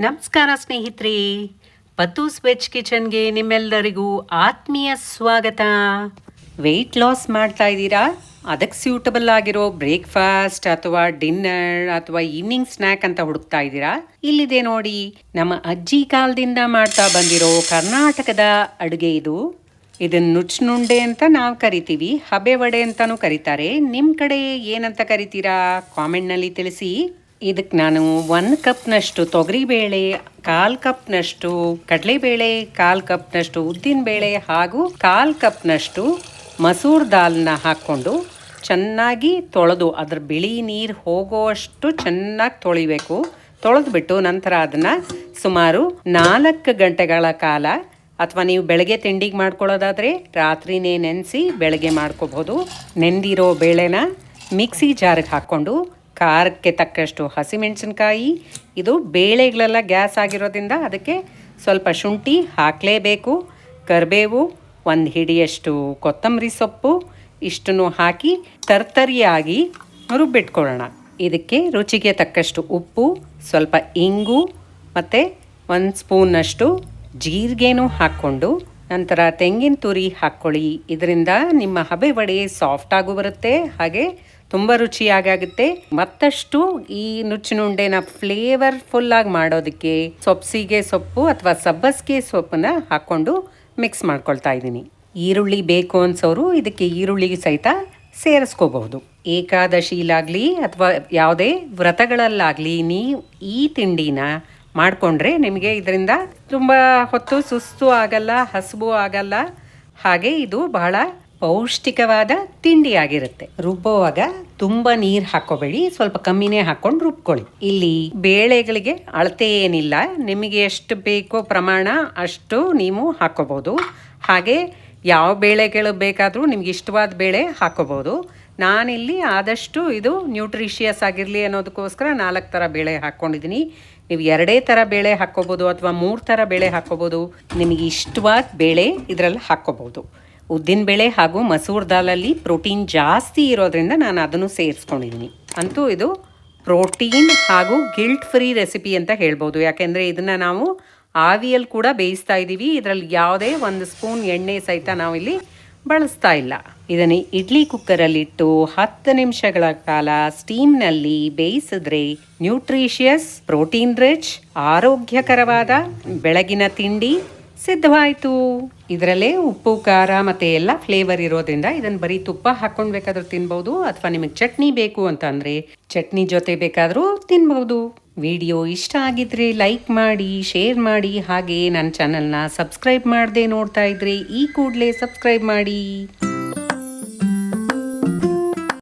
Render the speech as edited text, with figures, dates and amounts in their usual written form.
ನಮಸ್ಕಾರ ಸ್ನೇಹಿತರೆ, ಪತ್ತೂಸ್ ವೆಜ್ ಕಿಚನ್ಗೆ ನಿಮ್ಮೆಲ್ಲರಿಗೂ ಆತ್ಮೀಯ ಸ್ವಾಗತ. ವೆಯ್ಟ್ ಲಾಸ್ ಮಾಡ್ತಾ ಇದ್ದೀರಾ? ಅದಕ್ಕೆ ಸ್ಯೂಟಬಲ್ ಆಗಿರೋ ಬ್ರೇಕ್ಫಾಸ್ಟ್ ಅಥವಾ ಡಿನ್ನರ್ ಅಥವಾ ಈವ್ನಿಂಗ್ ಸ್ನ್ಯಾಕ್ ಅಂತ ಹುಡುಕ್ತಾ ಇದ್ದೀರಾ? ಇಲ್ಲಿದೆ ನೋಡಿ, ನಮ್ಮ ಅಜ್ಜಿ ಕಾಲದಿಂದ ಮಾಡ್ತಾ ಬಂದಿರೋ ಕರ್ನಾಟಕದ ಅಡುಗೆ ಇದು. ಇದನ್ನ ನುಚ್ಚುನುಂಡೆ ಅಂತ ನಾವು ಕರಿತೀವಿ, ಹಬೆ ವಡೆ ಅಂತಾನೂ ಕರೀತಾರೆ. ನಿಮ್ಮ ಕಡೆ ಏನಂತ ಕರಿತೀರಾ? ಕಾಮೆಂಟ್ನಲ್ಲಿ ತಿಳಿಸಿ. ಇದಕ್ಕೆ ನಾನು 1 ಕಪ್ನಷ್ಟು ತೊಗರಿಬೇಳೆ, 1/4 ಕಪ್ನಷ್ಟು ಕಡಲೆಬೇಳೆ, 1/4 ಕಪ್ನಷ್ಟು ಉದ್ದಿನಬೇಳೆ ಹಾಗೂ 1/4 ಕಪ್ನಷ್ಟು ಮಸೂರ್ ದಾಲ್ನ ಹಾಕ್ಕೊಂಡು ಚೆನ್ನಾಗಿ ತೊಳೆದು ಅದರ ಬಿಳಿ ನೀರು ಹೋಗೋಷ್ಟು ಚೆನ್ನಾಗಿ ತೊಳಿಬೇಕು. ತೊಳೆದ್ಬಿಟ್ಟು ನಂತರ ಅದನ್ನು ಸುಮಾರು 4 ಗಂಟೆಗಳ ಕಾಲ, ಅಥವಾ ನೀವು ಬೆಳಗ್ಗೆ ತಿಂಡಿಗೆ ಮಾಡ್ಕೊಳ್ಳೋದಾದರೆ ರಾತ್ರಿನೇ ನೆನೆಸಿ ಬೆಳಗ್ಗೆ ಮಾಡ್ಕೋಬಹುದು. ನೆಂದಿರೋ ಬೇಳೆನ ಮಿಕ್ಸಿ ಜಾರಿಗೆ ಹಾಕ್ಕೊಂಡು ಖಾರಕ್ಕೆ ತಕ್ಕಷ್ಟು ಹಸಿಮೆಣಸಿನ್ಕಾಯಿ, ಇದು ಬೇಳೆಗಳೆಲ್ಲ ಗ್ಯಾಸ್ ಆಗಿರೋದ್ರಿಂದ ಅದಕ್ಕೆ ಸ್ವಲ್ಪ ಶುಂಠಿ ಹಾಕಲೇಬೇಕು, ಕರಿಬೇವು, 1 ಹಿಡಿಯಷ್ಟು ಕೊತ್ತಂಬರಿ ಸೊಪ್ಪು, ಇಷ್ಟನ್ನು ಹಾಕಿ ತರ್ತರಿಯಾಗಿ ರುಬ್ಬಿಟ್ಕೊಳ್ಳೋಣ. ಇದಕ್ಕೆ ರುಚಿಗೆ ತಕ್ಕಷ್ಟು ಉಪ್ಪು, ಸ್ವಲ್ಪ ಇಂಗು ಮತ್ತು 1 ಸ್ಪೂನಷ್ಟು ಜೀರಿಗೆನೂ ಹಾಕ್ಕೊಂಡು ನಂತರ ತೆಂಗಿನ ತುರಿ ಹಾಕ್ಕೊಳ್ಳಿ. ಇದರಿಂದ ನಿಮ್ಮ ಹಬೆ ವಡೆ ಸಾಫ್ಟಾಗೂ ಬರುತ್ತೆ, ಹಾಗೆ ತುಂಬ ರುಚಿಯಾಗುತ್ತೆ. ಮತ್ತಷ್ಟು ಈ ನುಚ್ಚುನುಂಡೆನ ಫ್ಲೇವರ್ಫುಲ್ಲಾಗಿ ಮಾಡೋದಕ್ಕೆ ಸೊಪ್ಸಿಗೆ ಸೊಪ್ಪು ಅಥವಾ ಸಬ್ಬಸಿಗೆ ಸೊಪ್ಪನ್ನ ಹಾಕ್ಕೊಂಡು ಮಿಕ್ಸ್ ಮಾಡ್ಕೊಳ್ತಾ ಇದ್ದೀನಿ. ಈರುಳ್ಳಿ ಬೇಕು ಅನ್ಸೋರು ಇದಕ್ಕೆ ಈರುಳ್ಳಿ ಸಹಿತ ಸೇರಿಸ್ಕೋಬಹುದು. ಏಕಾದಶಿಲಾಗಲಿ ಅಥವಾ ಯಾವುದೇ ವ್ರತಗಳಲ್ಲಾಗಲಿ ನೀವು ಈ ತಿಂಡಿನ ಮಾಡಿಕೊಂಡ್ರೆ ನಿಮಗೆ ಇದರಿಂದ ತುಂಬ ಹೊತ್ತು ಸುಸ್ತು ಆಗಲ್ಲ, ಹಸಿವು ಆಗಲ್ಲ, ಹಾಗೆ ಇದು ಬಹಳ ಪೌಷ್ಟಿಕವಾದ ತಿಂಡಿಯಾಗಿರುತ್ತೆ. ರುಬ್ಬುವಾಗ ತುಂಬ ನೀರು ಹಾಕೋಬೇಡಿ, ಸ್ವಲ್ಪ ಕಮ್ಮಿನೇ ಹಾಕ್ಕೊಂಡು ರುಬ್ಕೊಳ್ಳಿ. ಇಲ್ಲಿ ಬೇಳೆಗಳಿಗೆ ಅಳತೆ ಏನಿಲ್ಲ, ನಿಮಗೆ ಎಷ್ಟು ಬೇಕೋ ಪ್ರಮಾಣ ಅಷ್ಟು ನೀವು ಹಾಕೋಬಹುದು. ಹಾಗೆ ಯಾವ ಬೇಳೆಗಳು ಬೇಕಾದರೂ ನಿಮ್ಗೆ ಇಷ್ಟವಾದ ಬೇಳೆ ಹಾಕೋಬಹುದು. ನಾನಿಲ್ಲಿ ಆದಷ್ಟು ಇದು ನ್ಯೂಟ್ರಿಷಿಯಸ್ ಆಗಿರಲಿ ಅನ್ನೋದಕ್ಕೋಸ್ಕರ 4 ಥರ ಬೇಳೆ ಹಾಕ್ಕೊಂಡಿದ್ದೀನಿ. ನೀವು 2 ಥರ ಬೇಳೆ ಹಾಕ್ಕೋಬೋದು ಅಥವಾ 3 ಥರ ಬೇಳೆ ಹಾಕ್ಕೋಬೋದು. ನಿಮಗೆ ಇಷ್ಟವಾದ ಬೇಳೆ ಇದರಲ್ಲಿ ಹಾಕ್ಕೋಬೋದು. ಉದ್ದಿನಬೇಳೆ ಹಾಗೂ ಮಸೂರ್ ದಾಲಲ್ಲಿ ಪ್ರೋಟೀನ್ ಜಾಸ್ತಿ ಇರೋದ್ರಿಂದ ನಾನು ಅದನ್ನು ಸೇರಿಸ್ಕೊಂಡಿದ್ದೀನಿ. ಅಂತೂ ಇದು ಪ್ರೋಟೀನ್ ಹಾಗೂ ಗಿಲ್ಟ್ ಫ್ರೀ ರೆಸಿಪಿ ಅಂತ ಹೇಳ್ಬೋದು. ಯಾಕೆಂದರೆ ಇದನ್ನು ನಾವು ಆವಿಯಲ್ಲಿ ಕೂಡ ಬೇಯಿಸ್ತಾ ಇದ್ದೀವಿ. ಇದರಲ್ಲಿ ಯಾವುದೇ 1 ಸ್ಪೂನ್ ಎಣ್ಣೆ ಸಹಿತ ನಾವಿಲ್ಲಿ ಬಳಸ್ತಾ ಇಲ್ಲ. ಇದನ್ನು ಇಡ್ಲಿ ಕುಕ್ಕರಲ್ಲಿಟ್ಟು 10 ನಿಮಿಷಗಳ ಕಾಲ ಸ್ಟೀಮ್ನಲ್ಲಿ ಬೇಯಿಸಿದ್ರೆ ನ್ಯೂಟ್ರಿಷಿಯಸ್, ಪ್ರೋಟೀನ್ ರಿಚ್, ಆರೋಗ್ಯಕರವಾದ ಬೆಳಗಿನ ತಿಂಡಿ ಸಿದ್ಧವಾಯಿತು. ಇದರಲ್ಲೇ ಉಪ್ಪು, ಖಾರ ಮತ್ತು ಎಲ್ಲ ಫ್ಲೇವರ್ ಇರೋದ್ರಿಂದ ಇದನ್ನು ಬರೀ ತುಪ್ಪ ಹಾಕ್ಕೊಂಡು ಬೇಕಾದರೂ ತಿನ್ಬೋದು, ಅಥವಾ ನಿಮಗೆ ಚಟ್ನಿ ಬೇಕು ಅಂತಂದರೆ ಚಟ್ನಿ ಜೊತೆ ಬೇಕಾದರೂ ತಿನ್ಬೋದು. ವಿಡಿಯೋ ಇಷ್ಟ ಆಗಿದ್ರೆ ಲೈಕ್ ಮಾಡಿ, ಶೇರ್ ಮಾಡಿ, ಹಾಗೆ ನನ್ನ ಚಾನಲ್ನ ಸಬ್ಸ್ಕ್ರೈಬ್ ಮಾಡದೆ ನೋಡ್ತಾ ಇದ್ರೆ ಈ ಕೂಡಲೇ ಸಬ್ಸ್ಕ್ರೈಬ್ ಮಾಡಿ.